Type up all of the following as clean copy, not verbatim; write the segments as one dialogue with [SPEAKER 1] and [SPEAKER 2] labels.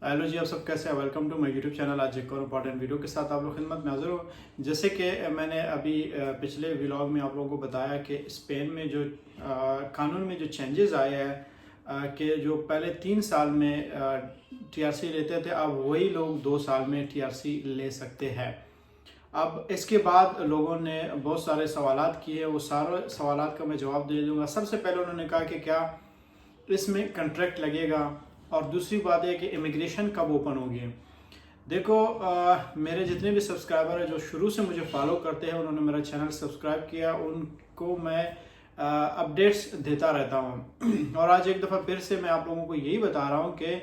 [SPEAKER 1] Hello जी, आप सब कैसे हैं। Welcome to my YouTube channel. आज एक और इम्पॉर्टेंट वीडियो के साथ आप लोग खिदमत में हाजिर हूँ। जैसे कि मैंने अभी पिछले व्लॉग में आप लोगों को बताया कि स्पेन में जो कानून में जो चेंजेस आए हैं कि जो पहले 3 साल में टीआरसी लेते थे, अब वही लोग 2 साल में टीआरसी ले सकते हैं। अब इसके बाद लोगों ने बहुत सारे सवालात किए, वो सारे सवालात का मैं जवाब दे दूंगा। सबसे पहले उन्होंने कहा कि क्या इसमें कॉन्ट्रैक्ट लगेगा, और दूसरी बात है कि इमिग्रेशन कब ओपन होगी। देखो, मेरे जितने भी सब्सक्राइबर हैं जो शुरू से मुझे फॉलो करते हैं, उन्होंने मेरा चैनल सब्सक्राइब किया, उनको मैं अपडेट्स देता रहता हूँ। और आज एक दफ़ा फिर से मैं आप लोगों को यही बता रहा हूँ कि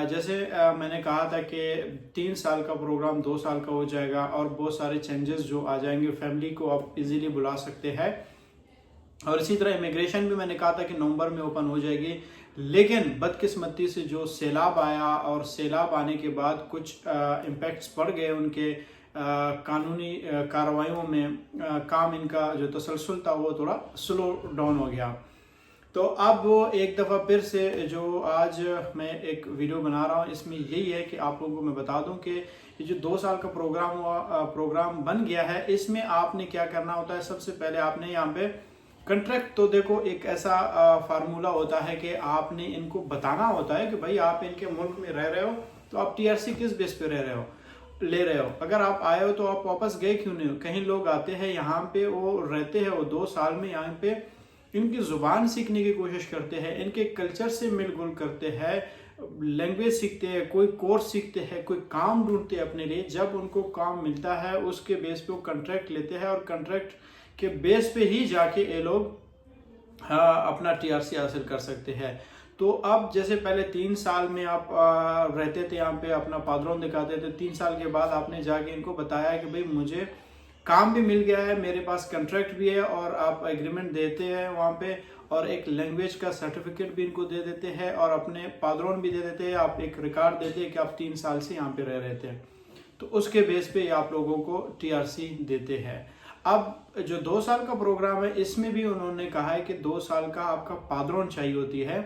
[SPEAKER 1] जैसे मैंने कहा था कि 3 साल का प्रोग्राम 2 साल का हो जाएगा, और बहुत सारे चेंजेस जो आ जाएंगे। फैमिली को आप इजीली बुला सकते हैं, और इसी तरह इमिग्रेशन भी मैंने कहा था कि नवंबर में ओपन हो जाएगी। लेकिन बदकिस्मती से जो सैलाब आया, और सैलाब आने के बाद कुछ इम्पैक्ट्स पड़ गए उनके कानूनी कार्रवाइयों में। काम इनका जो तसलसल था वो थोड़ा स्लो डाउन हो गया। तो अब वो एक दफ़ा फिर से जो आज मैं एक वीडियो बना रहा हूँ, इसमें यही है कि आप लोगों को मैं बता दूं कि ये जो 2 साल का प्रोग्राम बन गया है, इसमें आपने क्या करना होता है। सबसे पहले आपने यहाँ पे कंट्रैक्ट, तो देखो एक ऐसा फार्मूला होता है कि आपने इनको बताना होता है कि भाई आप इनके मुल्क में रह रहे हो, तो आप टीआरसी किस बेस पे ले रहे हो। अगर आप आए हो तो आप वापस गए क्यों नहीं हो। कहीं लोग आते हैं यहाँ पे, वो रहते हैं, वो 2 साल में यहाँ पे इनकी ज़ुबान सीखने की कोशिश करते हैं, इनके कल्चर से मिलजुल करते हैं, लैंग्वेज सीखते हैं, कोई कोर्स सीखते हैं, कोई काम ढूंढते हैं अपने लिए। जब उनको काम मिलता है उसके बेस पे वो कंट्रैक्ट लेते हैं, और कंट्रैक्ट के बेस पे ही जाके ये लोग अपना टीआरसी हासिल कर सकते हैं। तो अब जैसे पहले 3 साल में आप रहते थे यहाँ पे, अपना पादरों दिखाते थे, 3 साल के बाद आपने जाके इनको बताया कि भाई मुझे काम भी मिल गया है, मेरे पास कंट्रैक्ट भी है, और आप एग्रीमेंट देते हैं वहाँ पे, और एक लैंग्वेज का सर्टिफिकेट भी इनको दे देते हैं, और अपने पादरों भी दे देते हैं। आप एक रिकॉर्ड देते हैं कि आप 3 साल से यहाँ पे रह रहे थे, तो उसके बेस पे आप लोगों को टीआरसी देते हैं। अब जो 2 साल का प्रोग्राम है, इसमें भी उन्होंने कहा है कि 2 साल का आपका पादरों चाहिए होती है,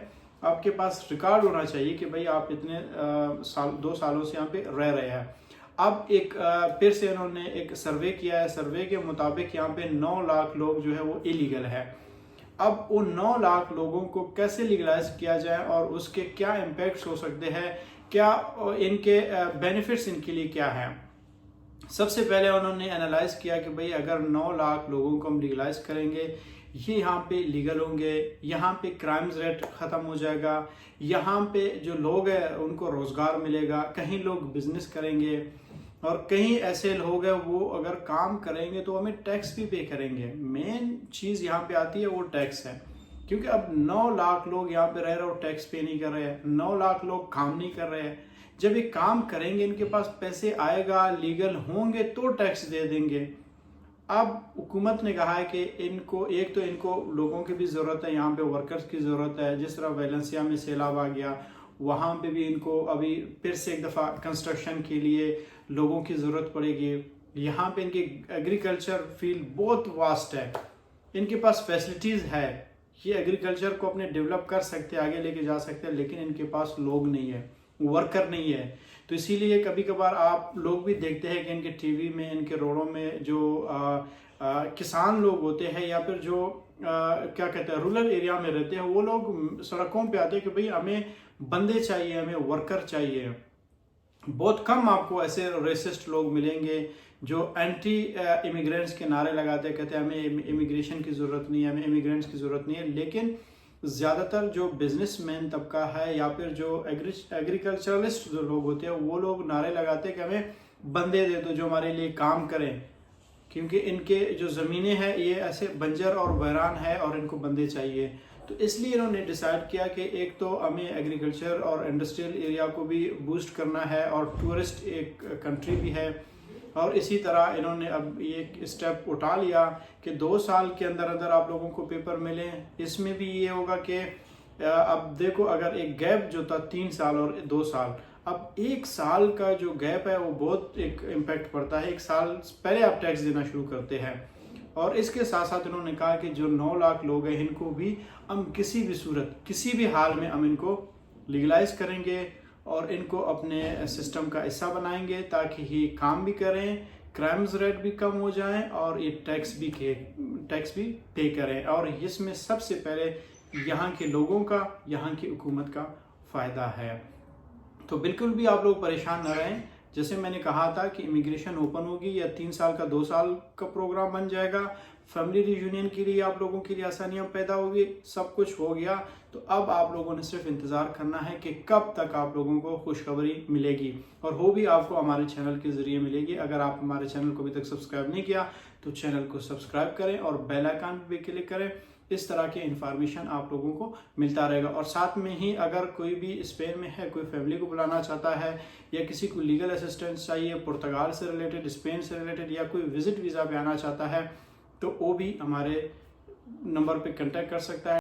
[SPEAKER 1] आपके पास रिकॉर्ड होना चाहिए कि भाई आप इतने 2 सालों से यहाँ पे रह रहे हैं। अब एक फिर से इन्होंने एक सर्वे किया है। सर्वे के मुताबिक यहाँ पे 9 लाख लोग जो है वो इलीगल है। अब उन 9 लाख लोगों को कैसे लीगलाइज किया जाए, और उसके क्या इम्पैक्ट्स हो सकते हैं, क्या इनके बेनिफिट्स इनके लिए क्या है। सबसे पहले उन्होंने एनालाइज किया कि भाई अगर 9 लाख लोगों को हम लीगलाइज करेंगे, ये यहाँ पे लीगल होंगे, यहाँ पे क्राइम्स रेट ख़त्म हो जाएगा, यहाँ पे जो लोग हैं उनको रोज़गार मिलेगा, कहीं लोग बिजनेस करेंगे, और कहीं ऐसे लोग हैं वो अगर काम करेंगे तो हमें टैक्स भी पे करेंगे। मेन चीज़ यहाँ पे आती है वो टैक्स है, क्योंकि अब 9 लाख लोग यहाँ पे रह रहे हो, टैक्स पे नहीं कर रहे हैं। 9 लाख लोग काम नहीं कर रहे हैं। जब ये काम करेंगे, इनके पास पैसे आएगा, लीगल होंगे, तो टैक्स दे देंगे। अब हुकूमत ने कहा है कि इनको एक तो इनको लोगों की भी ज़रूरत है, यहाँ पे वर्कर्स की ज़रूरत है। जिस तरह वेलेंसिया में सैलाब आ गया, वहाँ पे भी इनको अभी फिर से एक दफ़ा कंस्ट्रक्शन के लिए लोगों की ज़रूरत पड़ेगी। यहाँ पे इनकी एग्रीकल्चर फील्ड बहुत वास्ट है, इनके पास फैसिलिटीज़ है, ये एग्रीकल्चर को अपने डेवलप कर सकते हैं, आगे लेके जा सकते हैं, लेकिन इनके पास लोग नहीं है, वर्कर नहीं है। तो इसीलिए कभी कभार आप लोग भी देखते हैं कि इनके टीवी में, इनके रोडों में जो किसान लोग होते हैं, या फिर जो क्या कहते हैं रूरल एरिया में रहते हैं, वो लोग सड़कों पे आते हैं कि भाई हमें बंदे चाहिए, हमें वर्कर चाहिए। बहुत कम आपको ऐसे रेसिस्ट लोग मिलेंगे जो एंटी इमिग्रेंट्स के नारे लगाते हैं, कहते हैं हमें इमिग्रेशन की ज़रूरत नहीं है, हमें इमिग्रेंट्स की ज़रूरत नहीं है। लेकिन ज़्यादातर जो बिजनेसमैन तबका है, या फिर जो एग्रीकल्चरलिस्ट जो लोग होते हैं, वो लोग नारे लगाते हैं कि हमें बंदे दे दो जो हमारे लिए काम करें, क्योंकि इनके जो ज़मीनें हैं ये ऐसे बंजर और वीरान है, और इनको बंदे चाहिए। तो इसलिए इन्होंने डिसाइड किया कि एक तो हमें एग्रीकल्चर और इंडस्ट्रियल एरिया को भी बूस्ट करना है, और टूरिस्ट एक कंट्री भी है। और इसी तरह इन्होंने अब ये स्टेप उठा लिया कि 2 साल के अंदर अंदर आप लोगों को पेपर मिले। इसमें भी ये होगा कि अब देखो, अगर एक गैप जो था 3 साल और 2 साल, अब 1 साल का जो गैप है वो बहुत एक इम्पैक्ट पड़ता है। 1 साल पहले आप टैक्स देना शुरू करते हैं। और इसके साथ साथ इन्होंने कहा कि जो 9 लाख लोग हैं, इनको भी हम किसी भी सूरत, किसी भी हाल में हम इनको लीगलाइज करेंगे, اور ان کو اپنے سسٹم کا حصہ بنائیں گے تاکہ یہ کام بھی کریں، کرائمز ریٹ بھی کم ہو جائیں اور یہ ٹیکس بھی پے کریں، اور اس میں سب سے پہلے یہاں کے لوگوں کا، یہاں کی حکومت کا فائدہ ہے۔ تو بالکل بھی آپ لوگ پریشان نہ رہیں، جیسے میں نے کہا تھا کہ امیگریشن اوپن ہوگی یا 3 سال کا 2 سال کا پروگرام بن جائے گا، فیملی ری یونین کے لیے آپ لوگوں کے لیے آسانیاں پیدا ہوگی، سب کچھ ہو گیا۔ تو اب آپ لوگوں نے صرف انتظار کرنا ہے کہ کب تک آپ لوگوں کو خوشخبری ملے گی، اور وہ بھی آپ کو ہمارے چینل کے ذریعے ملے گی۔ اگر آپ ہمارے چینل کو ابھی تک سبسکرائب نہیں کیا تو چینل کو سبسکرائب کریں اور بیل آئیکن پہ کلک کریں، اس طرح کے انفارمیشن آپ لوگوں کو ملتا رہے گا۔ اور ساتھ میں ہی اگر کوئی بھی اسپین میں ہے، کوئی فیملی کو بلانا چاہتا ہے یا کسی کو لیگل اسسٹنس چاہیے پرتگال سے ریلیٹڈ، اسپین سے ریلیٹڈ، یا کوئی وزٹ ویزا پہ آنا چاہتا ہے، تو وہ بھی ہمارے نمبر پہ کنٹیکٹ کر سکتا ہے۔